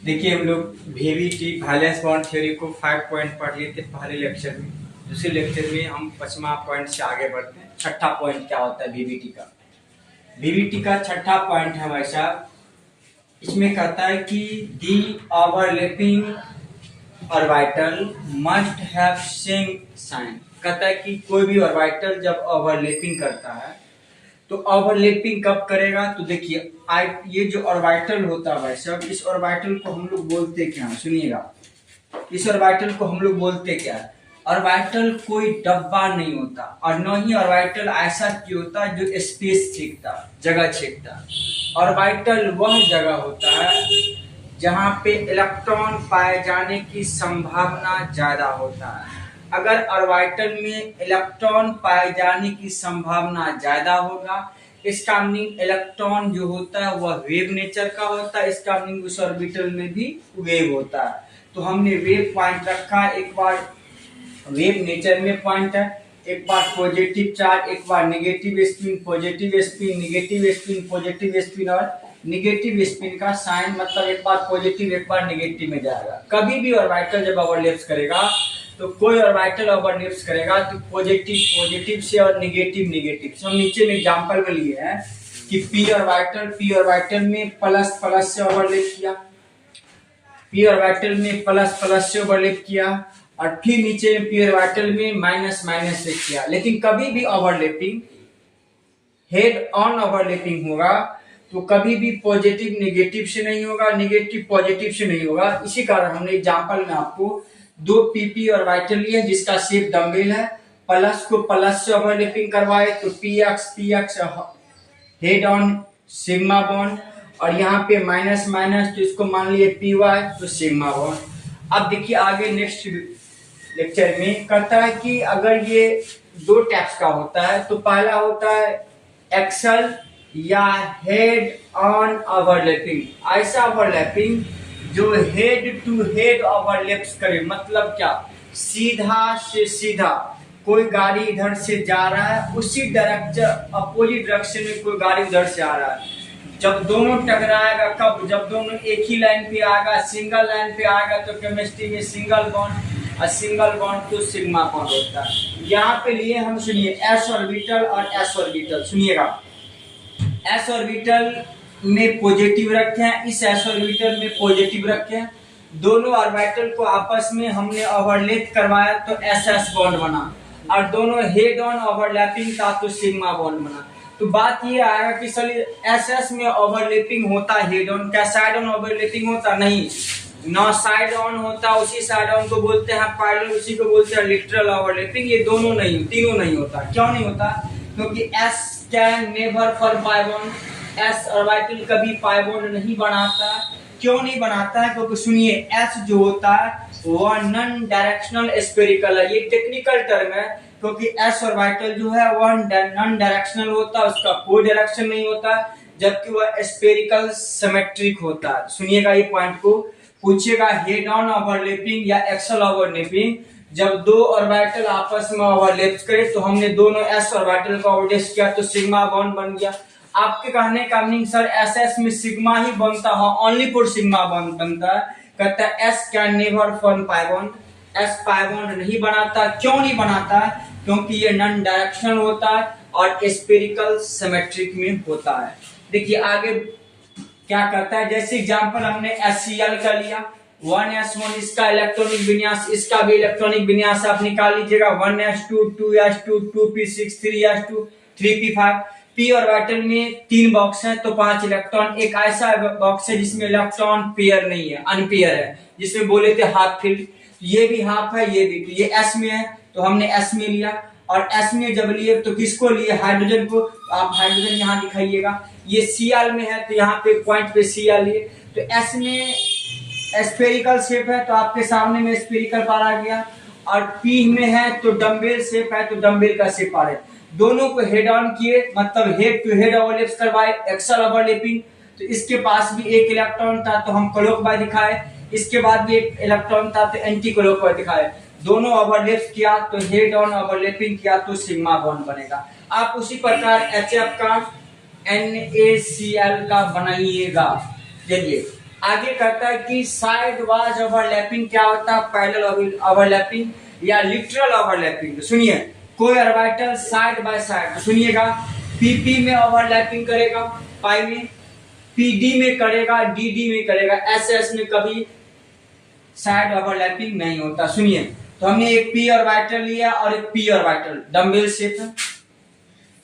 देखिए हम लोग VVT वैलेंस बॉन्ड थ्योरी को 5 पॉइंट पढ़ लिए थे पहले लेक्चर में। दूसरे लेक्चर में हम 5वां पॉइंट से आगे बढ़ते हैं। छठा पॉइंट क्या होता है VVT का छठा पॉइंट है भाई साहब। इसमें कहता है कि the overlapping orbital must have same sign. कहता है कि कोई भी ऑर्बिटल जब ओवरलैपिंग करता है तो ओवरलैपिंग कब करेगा, तो देखिए ये जो ऑर्बिटल होता है भाई साहब, इस ऑर्बिटल को हम लोग बोलते क्या है, सुनिएगा। इस ऑर्बिटल को हम लोग बोलते क्या है। ऑर्बिटल कोई डब्बा नहीं होता और न ही ऑर्बिटल ऐसा क्यों होता है जो स्पेस छेकता, जगह छेकता। ऑर्बिटल वह जगह होता है जहां पे इलेक्ट्रॉन पाए जाने की संभावना ज्यादा होता है। अगर ऑर्बिटल में इलेक्ट्रॉन पाए जाने की संभावना ज्यादा होगा, इसका मीनिंग इलेक्ट्रॉन जो होता है वह वेव नेचर का होता है। इसका मीनिंग उस ऑर्बिटल में भी वेव होता है। तो हमने वेव पॉइंट रखा है, एक बार वेव नेचर में पॉइंट है, एक बार पॉजिटिव चार्ज, एक बार negative spin, positive spin, negative spin, positive spin और नेगेटिव स्पिन का साइन, मतलब एक बार पॉजिटिव एक बार नेगेटिव में जाएगा। कभी भी ऑर्बिटल जब ओवरलैप्स करेगा तो कोई ऑर्बिटल ओवरलैप्स करेगा तो पॉजिटिव पॉजिटिव से और नेगेटिव नेगेटिव से। हम नीचे में एग्जांपल में लिए हैं कि पी ऑर्बिटल में प्लस प्लस से ओवरलैप किया, पी ऑर्बिटल में प्लस प्लस से ओवरलैप किया और फिर नीचे में पी ऑर्बिटल में माइनस माइनस से किया। लेकिन कभी भी ओवरलैपिंग हेड ऑन ओवरलैपिंग होगा तो कभी भी पॉजिटिव नेगेटिव से नहीं होगा, नेगेटिव पॉजिटिव से नहीं होगा। इसी कारण हमने एग्जांपल में आपको दो पीपी ऑर्बिटल लिए जिसका शेप डम्बेल है, प्लस को प्लस से ओवरलैपिंग करवाए तो P x head on sigma bond और यहाँ पे माइनस माइनस तो इसको मान लिए पी वाई तो सिग्मा बॉन्ड। अब देखिए आगे नेक्स्ट लेक्चर में कहता है कि अगर ये दो टाइप्स का होता है तो पहला होता है एक्सल या हेड ऑन ओवरलैपिंग। ऐसा ओवरलैपिंग जो हेड टू हेड ओवरलैप्स करे, मतलब क्या, सीधा से सीधा कोई गाड़ी इधर से जा रहा है, उसी डायरेक्शन अपोजिट डायरेक्शन में कोई गाड़ी उधर से आ रहा है। जब दोनों टकराएगा कब, जब दोनों एक ही लाइन पे आएगा, सिंगल लाइन पे आएगा तो केमिस्ट्री में सिंगल बॉन्ड और सिंगल बॉन्ड तो सिग्मा बॉन्ड होता है। यहाँ पे लिए हम, सुनिए, एस ऑर्बिटल और एस ऑर्बिटल। सुनिएगा, एस ऑर्बिटल में पॉजिटिव रखे हैं, इस एस ऑर्बिटल में पॉजिटिव रखे हैं। दोनों ऑर्बिटल को आपस में हमने ओवरलैप करवाया तो एस एस बॉन्ड बना और दोनों हेड ऑन ओवरलैपिंग था तो सिग्मा बॉन्ड बना। तो बात ये आएगा कि चलिए एस एस में ओवरलैपिंग होता है हेड ऑन, क्या साइड ऑन ओवरलैपिंग होता? नहीं, नौ साइड ऑन होता, उसी साइड ऑन को बोलते हैं पैरेलल, उसी को बोलते हैं लिटरल ओवरलैपिंग। ये दोनों नहीं, तीनों नहीं होता। क्यों नहीं होता? क्योंकि S can never form pi bond. S orbital कभी पाई बॉन्ड नहीं बनाता। क्यों नहीं बनाता है? क्योंकि सुनिए, एस जो होता है वह नॉन डायरेक्शनल स्फेरिकल है। ये टेक्निकल टर्म है क्योंकि एस ऑर्बिटल जो है वह नॉन डायरेक्शनल होता है, उसका कोई डायरेक्शन नहीं होता, जबकि वह स्फेरिकल सिमेट्रिक होता है। सुनिएगा, ये पॉइंट को पूछेगा, हेड ऑन ओवरलैपिंग या एक्सल ओवरलैपिंग, जब दो ऑर्बिटल आपस में ओवरलैप करे तो हमने दोनों एस ऑर्बिटल का ओवरलैप किया तो सिग्मा बॉन्ड बन गया। आपके कहने का मीनिंग सर एस एस में सिग्मा ही बनता है, ओनली फॉर सिग्मा बॉन्ड बनता है। कहता है S can never form pi bond, S pi bond नहीं बनाता। क्यों नहीं बनाता? क्योंकि ये नॉन डायरेक्शनल होता है और स्फेरिकल सिमेट्रिक में होता है। देखिए आगे क्या करता है, जैसे एग्जांपल हमने HCl का लिया, 1s1 इसका इलेक्ट्रॉनिक विन्यास, इसका भी इलेक्ट्रॉनिक विन्यास आप निकाल लीजिएगा, 1s2 2s2 2p6 3s2 3p5। P orbital में 3 बॉक्स है तो 5 इलेक्ट्रॉन। एक ऐसा बॉक्स है जिसमें इलेक्ट्रॉन पेयर नहीं है, अनपेयर है, जिसमें बोले थे हाफ फील्ड। ये भी हाफ है, ये भी, तो ये एस में है तो हमने एस में लिया। और एस में जब लिए तो किसको लिए? हाइड्रोजन को। आप हाइड्रोजन यहाँ दिखाइएगा, ये Cl में है तो यहाँ पे पॉइंट पे Cl लिए। तो एस में स्फेरिकल शेप है तो आपके सामने में स्फेरिकल पार आ गया, और पी में है तो डम्बेल शेप है तो डम्बेल का शेप आ रहा है। दोनों को हेड ऑन किए, मतलब हेड टू हेड ओवरलैप्स करवाए, एक्सल ओवरलैपिंग। तो इसके पास भी एक इलेक्ट्रॉन था तो हम क्लॉकवाइज दिखाए, इसके बाद भी एक इलेक्ट्रॉन था तो एंटी क्लॉकवाइज दिखाए। दोनों ओवरलैप्स किया तो हेड ऑन ओवरलैपिंग किया तो सिग्मा बॉन्ड बनेगा। आप उसी प्रकार HF का NaCl का बनाइएगा। चलिए आगे कहता है कि साइड वाइज ओवरलैपिंग क्या होता है, पैरेलल ओवरलैपिंग या लिटरल ओवरलैपिंग। तो सुनिए, कोई ऑर्बिटल साइड बाय साइड, तो सुनिएगा, पीपी में ओवरलैपिंग करेगा, पाई में, पीडी में करेगा, डीडी में करेगा, एसएस में कभी साइड ओवरलैपिंग नहीं होता। सुनिए, तो हमने एक पी ऑर्बिटल लिया और एक पी ऑर्बिटल, डंबल शेप है,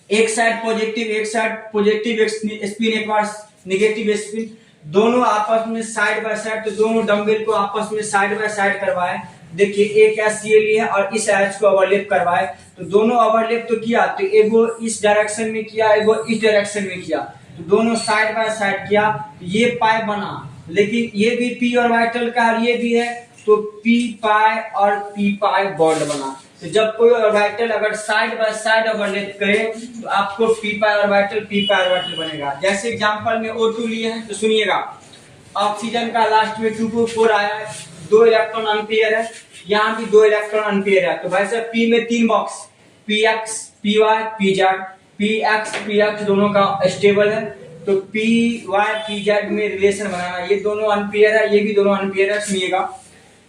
एक साइड पॉजिटिव स्पिन, एक बार नेगेटिव स्पिन, दोनों आपस में साइड बाय साइड, तो दोनों डंबल को आपस में साइड बाय साइड करवाए। देखिए, एक एच ये लिया और इस एच को ओवरलैप करवाए, तो दोनों ओवरलैप तो किया, तो एक वो इस डायरेक्शन में किया, एक वो इस डायरेक्शन में किया, तो दोनों साइड बाय साइड किया, तो ये पाई बना। लेकिन ये भी पी ऑर्बिटल का और ये भी है, तो पी पाई और पी पाई बॉन्ड बना। तो जब कोई ऑर्बिटल अगर साइड बाय साइड ओवरलैप करे तो आपको पी पाई ऑर्बिटल बनेगा। जैसे एग्जांपल में O2 लिए हैं, तो सुनिएगा, ऑक्सीजन का लास्ट में 2.4 आया है, 2 इलेक्ट्रॉन अनपेयर है, यहाँ भी 2 इलेक्ट्रॉन अनपेयर है। तो भाई साहब पी में 3 box, P X, P Y, P Z, P X दोनों का स्टेबल है, तो पी वाई पी जेड में रिलेशन बनाना, ये दोनों अनपेयर है, ये भी दोनों अनपेयर है। सुनिएगा,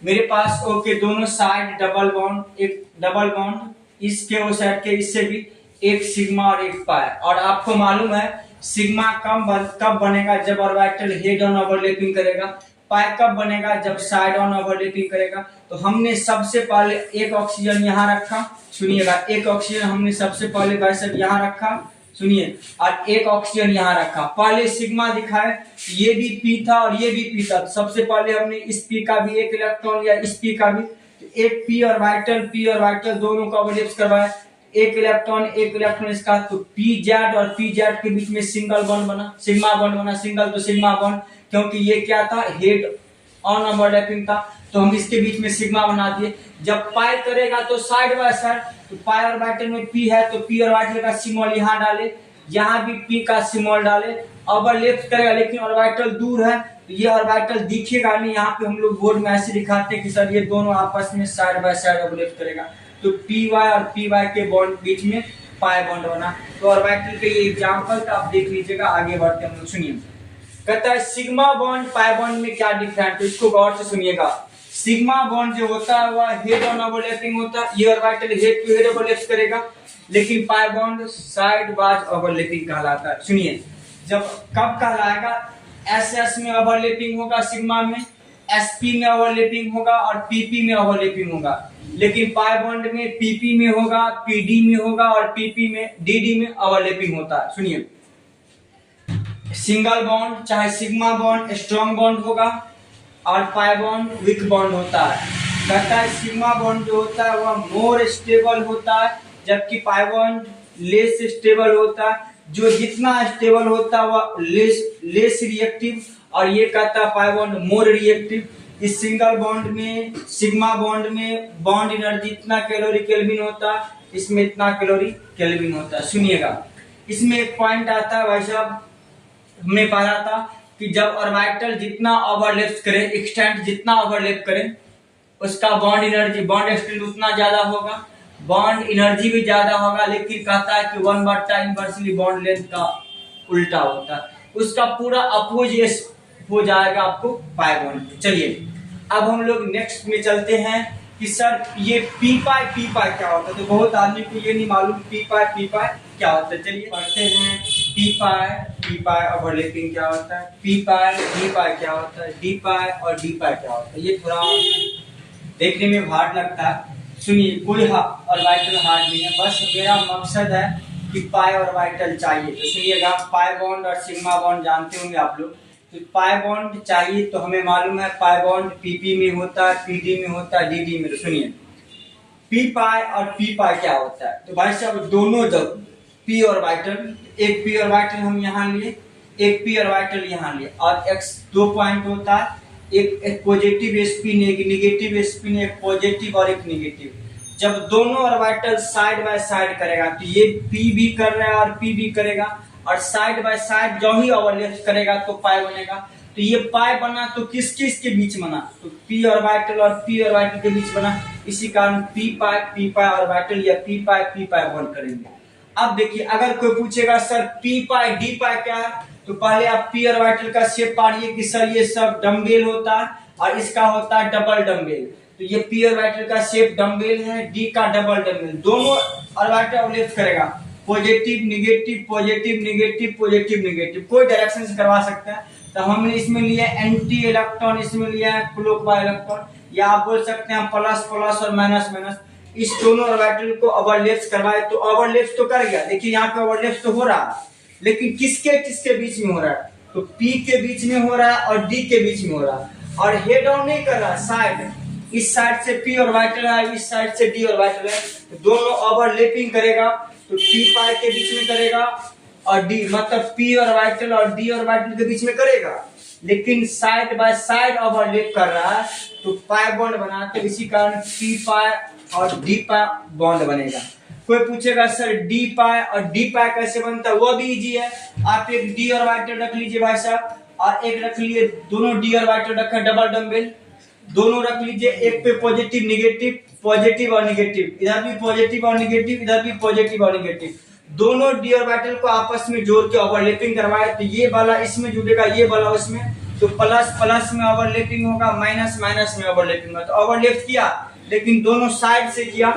मेरे पास ओके दोनों साइड डबल बॉन्ड, एक डबल बॉन्ड इसके वो साइड के, इससे भी एक सिग्मा और एक पाई। और आपको मालूम है सिग्मा कब बनेगा, जब ऑर्बिटल हेड ऑन ओवरलैपिंग करेगा, पाई कब बनेगा, जब साइड ऑन ओवरलैपिंग करेगा। तो हमने सबसे पहले एक ऑक्सीजन यहाँ रखा, सुनिएगा, एक ऑक्सीजन हमने सबसे पहले भाई साहब यहाँ रखा, सुनिए, और एक ऑक्सीजन यहाँ रखा, पहले सिग्मा दिखाए, ये भी पी था और ये भी पी था, तो सबसे पहले हमने इस पी का भी एक इलेक्ट्रॉन या इस पी का भी, तो एक पी ऑर्बिटल दोनों का ओवरलैप करवाए, एक इलेक्ट्रॉन इसका, तो पी जेड और पी जेड के बीच में सिंगल बॉन्ड बना, सिग्मा बॉन्ड बना, सिंगल तो सिग्मा बॉन्ड, क्योंकि ये क्या था, हेड ऑन ओवरलैपिंग था, तो हम इसके बीच में सिग्मा बना दिए। जब पाई करेगा तो साइड बाय साइड, तो पाई ऑर्बिटल में पी है, तो पी ऑर्बिटल का सिंबल यहाँ डाले, यहाँ भी पी का सिंबल डाले, ओवरलैप करेगा, लेकिन ऑर्बिटल दूर है, तो ये ऑर्बिटल दिखेगा नहीं। यहाँ पे हम लोग बोर्ड में ऐसे दिखाते हैं कि सर ये दोनों आपस में साइड बाय साइड ओवरलैप करेगा, तो पी वाई और पी वाई के बॉन्ड बीच में पाई बॉन्ड बना। तो ऑर्बिटल के ये एग्जांपल तो आप देख लीजिएगा। आगे बढ़ते हम लोग, सुनिए, कहता है सिग्मा बॉन्ड पाई बॉन्ड में क्या डिफरेंट है, इसको गौर से सुनिएगा। सिग्मा बॉन्ड जो होता है वह हेड ऑन ओवरलैपिंग होता है, ये orbital head to head overlap करेगा, लेकिन pi bond side wise overlapping कहलाता है। सुनिए, जब कब कहलाएगा, एसएस में ओवरलैपिंग होगा, सिग्मा में, एसपी में ओवरलैपिंग होगा और पीपी में ओवरलैपिंग होगा, लेकिन पाई बॉन्ड में पीपी में होगा, पीडी में होगा और पीपी में डीडी में ओवरलैपिंग होता है। सुनिए, सिंगल बॉन्ड चाहे सिग्मा बॉन्ड स्ट्रॉन्ग बॉन्ड होगा और पाई बॉन्ड वीक बॉन्ड होता है। कहता है सिग्मा बॉन्ड जो होता है वह मोर स्टेबल होता है, जबकि पाई बॉन्ड लेस स्टेबल होता है। जो जितना स्टेबल होता है वह लेस रिएक्टिव, और ये कहता है पाई बॉन्ड मोर रिएक्टिव। इस सिंगल बॉन्ड में, सिग्मा बॉन्ड में बॉन्ड एनर्जी इतना कैलोरी केल्विन होता है, इसमें इतना कैलोरी केल्विन होता है। सुनिएगा, इसमें एक पॉइंट आता है भाई साहब, हमने पढ़ा था कि जब ऑर्बिटल जितना ओवरलैप करे, एक्सटेंट जितना ओवरलैप करे, उसका बॉन्ड एनर्जी, बॉन्ड एक्सटेंट उतना ज्यादा होगा, बॉन्ड एनर्जी भी ज्यादा होगा, लेकिन कहता है कि 1/टाइम इनवर्सली बॉन्ड लेंथ का उल्टा होता है, उसका पूरा अपोजिट हो जाएगा आपको पाई बॉन्ड। चलिए अब हम लोग नेक्स्ट में चलते हैं कि सर ये पी पाई क्या होता है। तो बहुत आदमी को ये नहीं मालूम पी पाई क्या होता है। चलिए पढ़ते हैं, पी पाई ओवरलैपिंग क्या होता है, पी पाई क्या होता है, डी पाई और डी पाई क्या होता है। ये थोड़ा देखने में हार्ड लगता है। सुनिए, कोई ऑर्बिटल हार्ड नहीं है, बस मेरा मकसद है कि पाई ऑर्बिटल चाहिए। तो सुनिएगा, पाई बॉन्ड और सिग्मा बॉन्ड जानते होंगे आप लोग। तो पाई बॉन्ड चाहिए तो हमें मालूम है पाई बॉन्ड पीपी में होता है, पीडी में होता है, डीडी में। तो सुनिए, पी पाई और पी पाई क्या होता है। तो भाई साहब दोनों जब पी ऑर्बिटल, एक पी ऑर्बिटल हम यहाँ लिए, एक पी ऑर्बिटल यहाँ लिए, और एक्स 2 पॉइंट होता है, एक पॉजिटिव स्पिन, एक नेगेटिव स्पिन, एक पॉजिटिव और एक नेगेटिव। जब दोनों ऑर्बिटल साइड बाय साइड करेगा, तो ये पी भी कर रहा है और पी भी करेगा, और साइड बाय साइड जो ही ओवरलैप करेगा तो पाई बनेगा। तो ये पाई बना तो किस किस के बीच बना, तो पी ऑर्बिटल और पी ऑर्बिटल के बीच बना। इसी कारण पी पाई ऑर्बिटल या पी पाई बॉन्ड करेंगे। अब देखिए, अगर कोई पूछेगा सर पी पाई डी पाई क्या है, तो पहले आप पी ऑर्बिटल का शेप पढ़िए कि सर ये सब डम्बेल होता है और इसका होता है डबल डम्बेल। तो ये पी ऑर्बिटल का शेप डम्बेल है, डी का डबल डम्बेल। दोनों ऑर्बिटल ओवरलैप करेगा, positive negative positive negative positive negative, कोई डायरेक्शन से करवा सकते हैं। तो हमने इसमें लिया एंटी इलेक्ट्रॉन, इसमें लिया है क्लॉकवाइज इलेक्ट्रॉन, या आप बोल सकते हैं प्लस प्लस और माइनस माइनस। इस दोनों ऑर्बिटल को ओवरलैप्स करवाए तो ओवरलैप्स तो कर गया, देखिए यहाँ पे ओवरलैप्स तो हो रहा है, लेकिन किसके किसके बीच में हो रहा है? तो P के बीच में हो रहा है और D के बीच में हो रहा है, और हेड ऑन नहीं कर रहा, साइड, इस साइड से P ऑर्बिटल है, इस साइड से D ऑर्बिटल है, तो दोनों ओवरलैपिंग करेगा, तो P पाई के बीच में करेगा और D, मतलब P ऑर्बिटल और D ऑर्बिटल के बीच में करेगा, लेकिन साइड बाय साइड ओवरलैप कर रहा है, तो पाई बॉन्ड बनाते, इसी कारण P पाई और D पाई बॉन्ड बनेगा। कोई पूछेगा सर डी पाई और डी पाई कैसे बनता है, वो भी इजी है। आप एक डी ऑर्बिटल रख लीजिए भाई साहब, और एक रख लीजिए, दोनों डी ऑर्बिटल रखा डबल डम्बेल, दोनों रख लीजिए, एक पे पॉजिटिव निगेटिव, पॉजिटिव और निगेटिव, इधर भी पॉजिटिव और निगेटिव, इधर भी पॉजिटिव और निगेटिव, दोनों डी ऑर्बिटल को आपस में जोड़ के ओवरलैपिंग करवाए, तो ये वाला इसमें जुड़ेगा, ये वाला उसमें, तो प्लस प्लस में ओवरलैपिंग होगा, माइनस माइनस में ओवरलैपिंग होगा। तो ओवरलैप किया, लेकिन दोनों साइड से किया,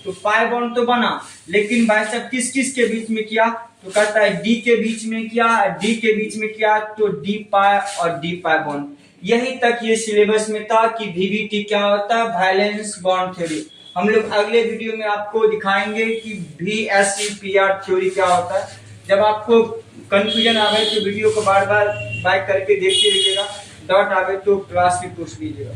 तो पाई बॉन्ड तो बना, लेकिन भाई साहब किस किस के बीच में किया? तो कहता है डी के बीच में किया, डी के बीच में किया, तो डी पाई और डी पाई बॉन्ड। यहीं तक ये सिलेबस में था कि वीवीटी क्या होता है, वैलेंस बॉन्ड थ्योरी। हम लोग अगले वीडियो में आपको दिखाएंगे कि वीएसईपीआर थ्योरी क्या होता है। जब आपको कंफ्यूजन आवे तो वीडियो को बार बार बैक करके देखते रहिएगा, डाउट आवे तो क्लास में पूछ लीजिएगा।